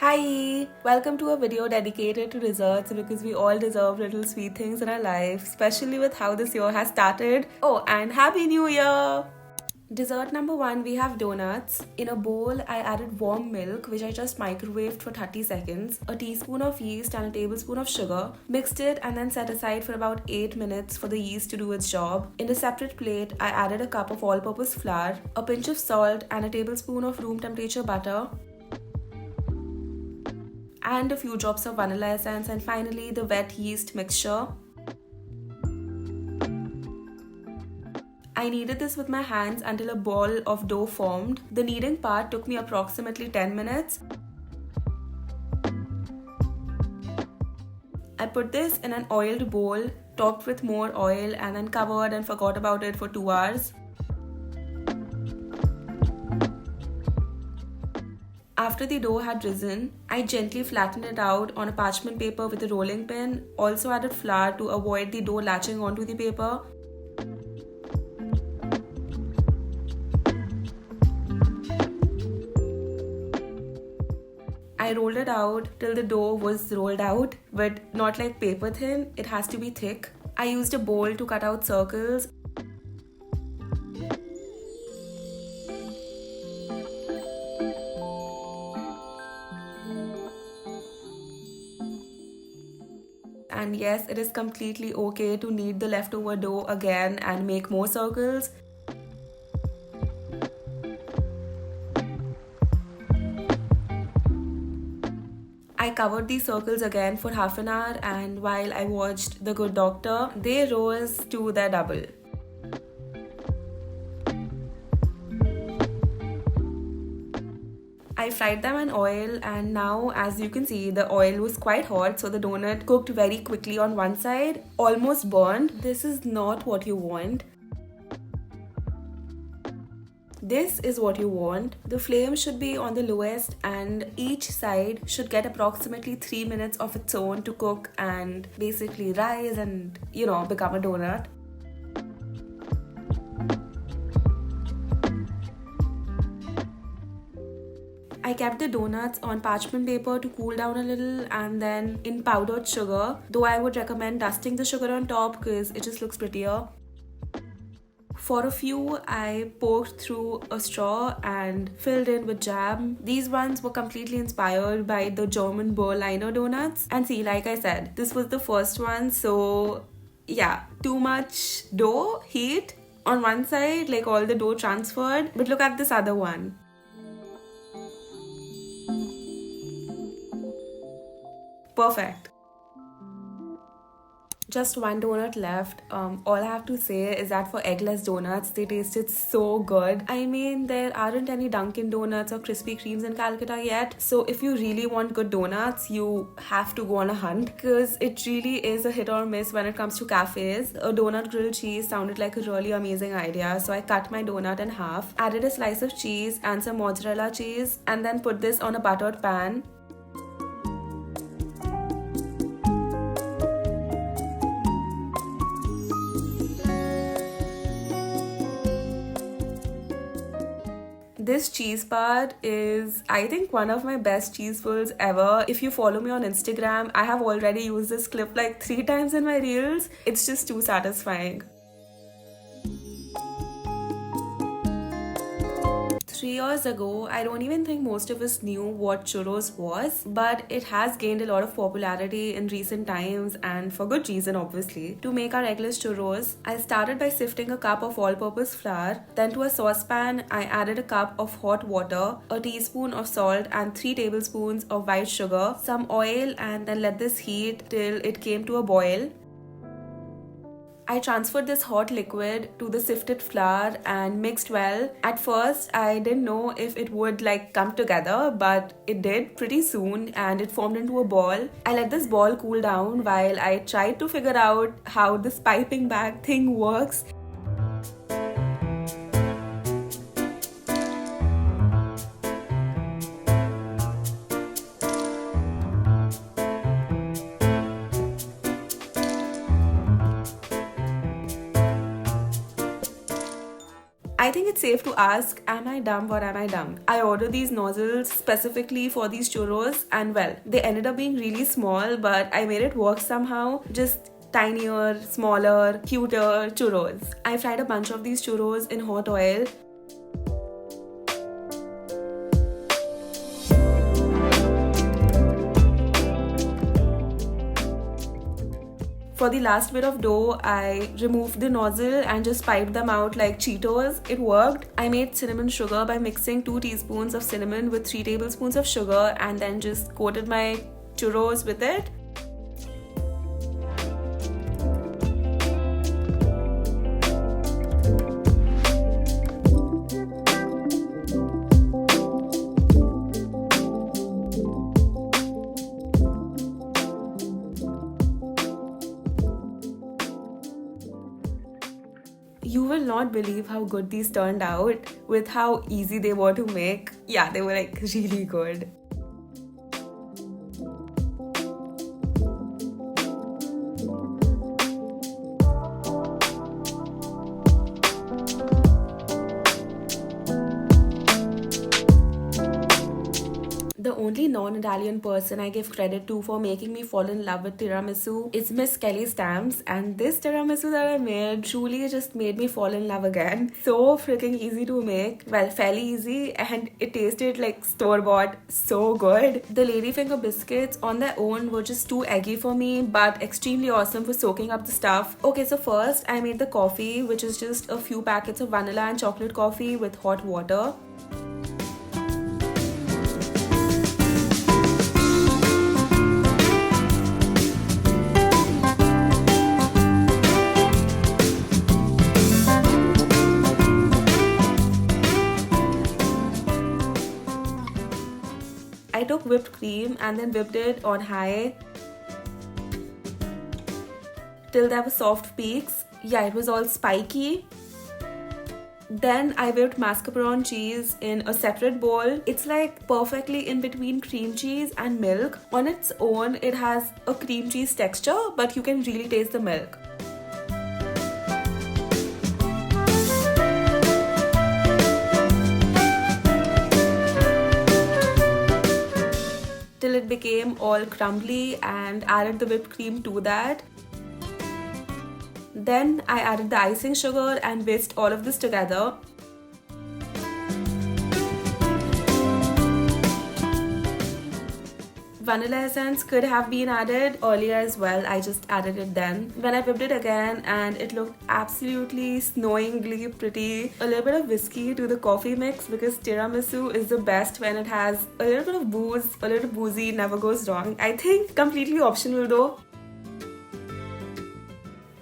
Hi, welcome to a video dedicated to desserts because we all deserve little sweet things in our life, especially with how this year has started. Oh, and Happy New Year! Dessert number one, we have donuts. In a bowl, I added warm milk, which I just microwaved for 30 seconds, a teaspoon of yeast, and a tablespoon of sugar. Mixed it and then set aside for about 8 minutes for the yeast to do its job. In a separate plate, I added a cup of all purpose flour, a pinch of salt, and a tablespoon of room temperature butter, and a few drops of vanilla essence, and finally the wet yeast mixture. I kneaded this with my hands until a ball of dough formed. The kneading part took me approximately 10 minutes. I put this in an oiled bowl, topped with more oil, and then covered and forgot about it for 2 hours. After the dough had risen, I gently flattened it out on a parchment paper with a rolling pin. Also added flour to avoid the dough latching onto the paper. I rolled it out till the dough was rolled out, but not like paper thin, it has to be thick. I used a bowl to cut out circles. And yes, it is completely okay to knead the leftover dough again and make more circles. I covered these circles again for half an hour, and while I watched The Good Doctor, they rose to their double. I fried them in oil, and now as you can see the oil was quite hot, so the donut cooked very quickly on one side, almost burned. This is not what you want. This is what you want. The flame should be on the lowest and each side should get approximately 3 minutes of its own to cook and basically rise and become a donut. I kept the donuts on parchment paper to cool down a little, and then in powdered sugar, though I would recommend dusting the sugar on top because it just looks prettier. For a few, I poked through a straw and filled in with jam. These ones were completely inspired by the German Berliner donuts. And see, like I said, this was the first one, so yeah, too much dough, heat on one side, like all the dough transferred. But look at this other one. Perfect. Just one donut left. All I have to say is that for eggless donuts, they tasted so good. I mean, there aren't any Dunkin' Donuts or Krispy Kremes in Calcutta yet. So if you really want good donuts, you have to go on a hunt because it really is a hit or miss when it comes to cafes. A donut grilled cheese sounded like a really amazing idea. So I cut my donut in half, added a slice of cheese and some mozzarella cheese, and then put this on a buttered pan. This cheese part is, I think, one of my best cheese pulls ever. If you follow me on Instagram, I have already used this clip like 3 times in my reels. It's just too satisfying. 3 years ago, I don't even think most of us knew what churros was, but it has gained a lot of popularity in recent times and for good reason, obviously. To make our eggless churros, I started by sifting a cup of all-purpose flour. Then to a saucepan, I added a cup of hot water, a teaspoon of salt and 3 tablespoons of white sugar, some oil, and then let this heat till it came to a boil. I transferred this hot liquid to the sifted flour and mixed well. At first, I didn't know if it would come together, but it did pretty soon and it formed into a ball. I let this ball cool down while I tried to figure out how this piping bag thing works. I think it's safe to ask, am I dumb or am I dumb? I ordered these nozzles specifically for these churros, and well, they ended up being really small, but I made it work somehow. Just tinier, smaller, cuter churros. I fried a bunch of these churros in hot oil. For the last bit of dough, I removed the nozzle and just piped them out like Cheetos. It worked. I made cinnamon sugar by mixing 2 teaspoons of cinnamon with 3 tablespoons of sugar and then just coated my churros with it. You will not believe how good these turned out with how easy they were to make. Yeah, they were like really good. The only non-Italian person I give credit to for making me fall in love with tiramisu is Miss Kelly Stamps, and this tiramisu that I made truly just made me fall in love again. So freaking easy to make. Well, fairly easy, and it tasted like store-bought. So good. The ladyfinger biscuits on their own were just too eggy for me, but extremely awesome for soaking up the stuff. Okay, so first I made the coffee, which is just a few packets of vanilla and chocolate coffee with hot water. I took whipped cream and then whipped it on high till there were soft peaks. Yeah, it was all spiky. Then I whipped mascarpone cheese in a separate bowl. It's like perfectly in between cream cheese and milk. On its own, it has a cream cheese texture, but you can really taste the milk. Till it became all crumbly, and added the whipped cream to that. Then I added the icing sugar and whisked all of this together. Vanilla essence could have been added earlier as well. I just added it then. When I whipped it again, and it looked absolutely snowingly pretty. A little bit of whiskey to the coffee mix, because tiramisu is the best when it has a little bit of booze. A little boozy never goes wrong. I think completely optional though.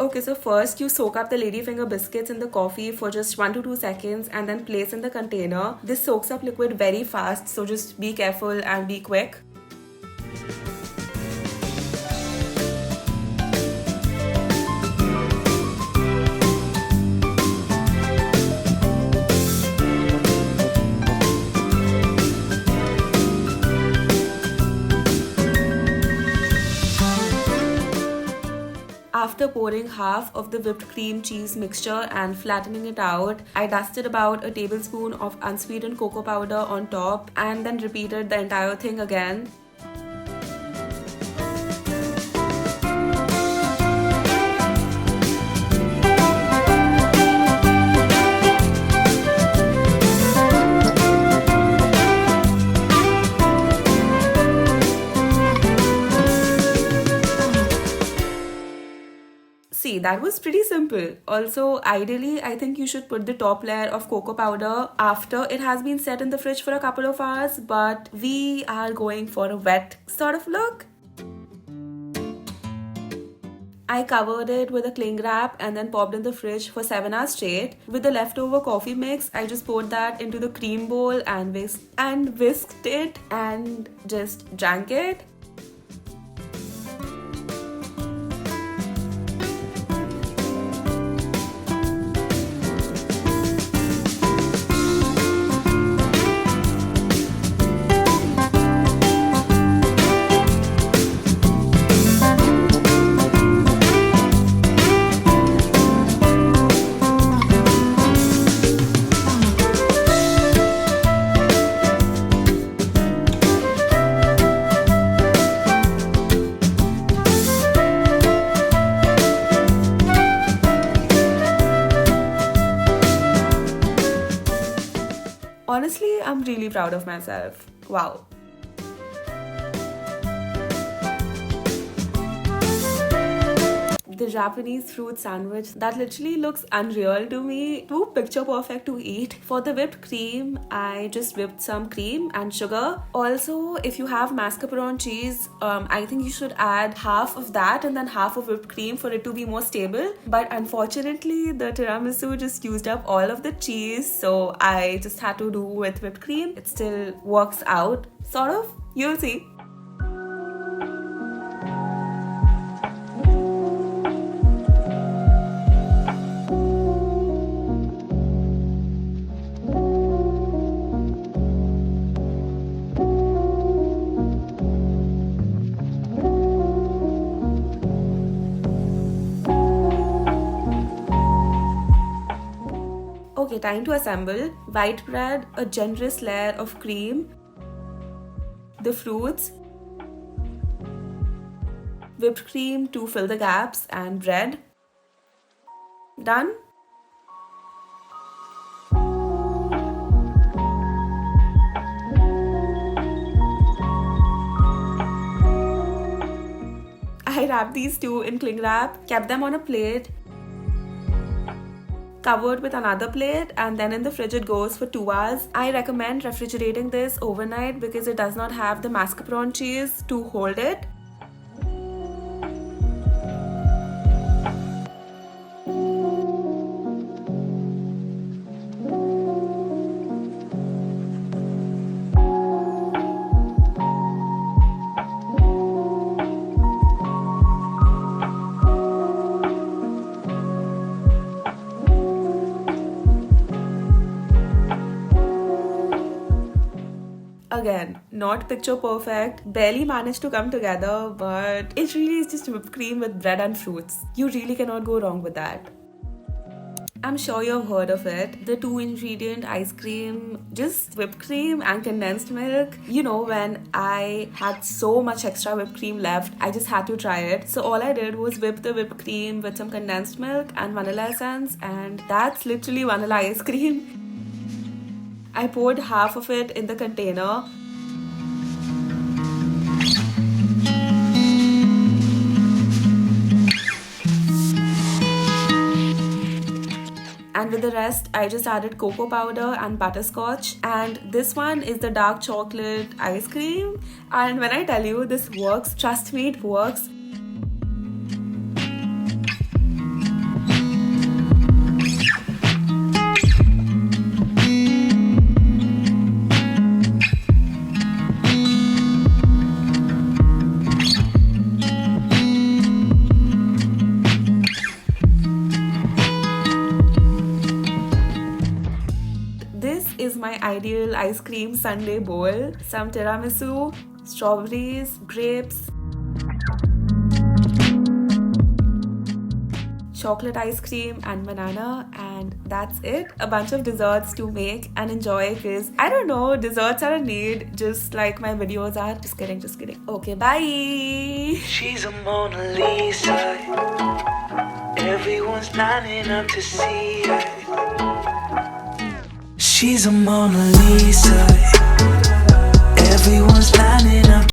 Okay, so first you soak up the ladyfinger biscuits in the coffee for just 1 to 2 seconds and then place in the container. This soaks up liquid very fast, so just be careful and be quick. After pouring half of the whipped cream cheese mixture and flattening it out, I dusted about a tablespoon of unsweetened cocoa powder on top and then repeated the entire thing again. See, that was pretty simple. Also, ideally, I think you should put the top layer of cocoa powder after it has been set in the fridge for a couple of hours, but we are going for a wet sort of look. I covered it with a cling wrap and then popped in the fridge for 7 hours straight. With the leftover coffee mix, I just poured that into the cream bowl and whisked it and just drank it. honestly, I'm really proud of myself. Wow. The Japanese fruit sandwich that literally looks unreal to me, too picture perfect to eat. For the whipped cream, I just whipped some cream and sugar. Also, if you have mascarpone cheese, I think you should add half of that and then half of whipped cream for it to be more stable. But unfortunately, the tiramisu just used up all of the cheese, so I just had to do with whipped cream. It still works out, sort of. You'll see. Okay, time to assemble. White bread, a generous layer of cream, the fruits, whipped cream to fill the gaps, and bread. Done? I wrapped these two in cling wrap, kept them on a plate, covered with another plate, and then in the fridge it goes for 2 hours. I recommend refrigerating this overnight because it does not have the mascarpone cheese to hold it. Again, not picture perfect, barely managed to come together, but it really is just whipped cream with bread and fruits. You really cannot go wrong with that. I'm sure you've heard of it. The 2-ingredient ice cream, just whipped cream and condensed milk. You know, when I had so much extra whipped cream left, I just had to try it. So all I did was whip the whipped cream with some condensed milk and vanilla essence, and that's literally vanilla ice cream. I poured half of it in the container. And with the rest, I just added cocoa powder and butterscotch. And this one is the dark chocolate ice cream. And when I tell you this works, trust me, it works. This is my ideal ice cream sundae bowl. Some tiramisu, strawberries, grapes, chocolate ice cream and banana, and that's it. A bunch of desserts to make and enjoy because I don't know, desserts are a need just like my videos are. Just kidding. Okay, bye. She's a Mona Lisa. Everyone's lining up to see her. She's a Mona Lisa. Everyone's lining up.